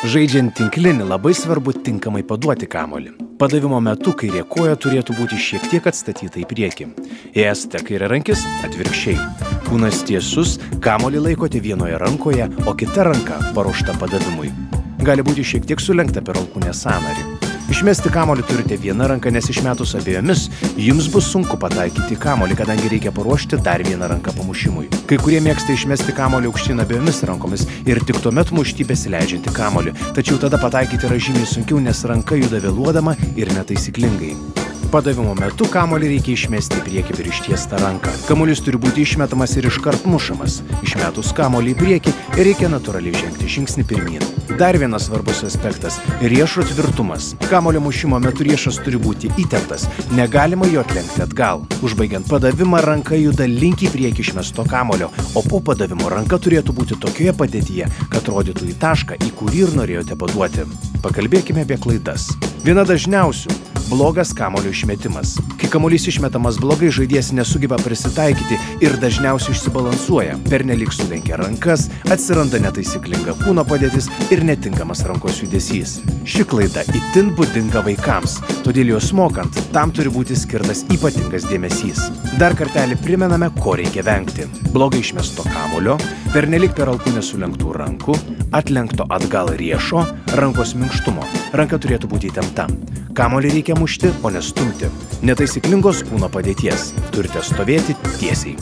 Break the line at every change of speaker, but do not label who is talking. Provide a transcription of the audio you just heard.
Žaidžiant tinklinį labai svarbu tinkamai paduoti kamuolį. Padavimo metu kairė koja turėtų būti šiek tiek atstatyta į priekį. Jei esate kairiarankis, atvirkščiai. Kūnas tiesus, kamuolį laikote vienoje rankoje, o kita ranka paruošta padavimui. Gali būti šiek tiek sulenkta per alkūnės sąnarį. Išmesti kamuolį turite viena ranka, nes išmetus abiejomis jums bus sunku pataikyti kamuolį, kadangi reikia paruošti dar vieną ranką pamušimui. Kai kurie mėgsta išmesti kamuolį aukštyn abiejomis rankomis ir tik tuomet mušti besileidžiantį kamuolį, tačiau tada pataikyti yra žymiai sunkiau, nes ranka juda vėluodama ir netaisyklingai. Padavimo metu kamuolį reikia išmesti į priekį per ištiestą ranką. Kamuolys turi būti išmetamas ir iškart mušamas. Išmetus kamuolį į priekį reikia natūraliai žengti žingsnį pirmyn. Dar vienas svarbus aspektas – riešo tvirtumas. Kamuolio mušimo metu riešas turi būti įtemptas, negalima jo atlenkti atgal. Užbaigiant padavimą, ranka juda link į priekį išmesto kamuolio, o po padavimo ranka turėtų būti tokioje padėtyje, kad rodytų į tašką, į kurį ir norėjote paduoti. Pakalbėkime apie klaidas. Viena dažniausių – blogas kamuolio išmetimas. Kai kamuolys išmetamas blogai, žaidėjas nesugeba prisitaikyti ir dažniausiai išsibalansuoja. Pernelyg sulenkia rankas, atsiranda netaisyklinga kūno padėtis ir netinkamas rankos judesys. Ši klaida itin būdinga vaikams, todėl jos mokant, tam turi būti skirtas ypatingas dėmesys. Dar kartelį primename, ko reikia vengti. Blogai išmesto kamuolio, pernelyg per alkūnę sulenktų rankų, atlenkto atgal riešo, rankos minkštumo. Ranka turėtų būti įtempta. Kamuolį reikia mušti, o ne stumti. Netaisyklingos kūno padėties. Turite stovėti tiesiai.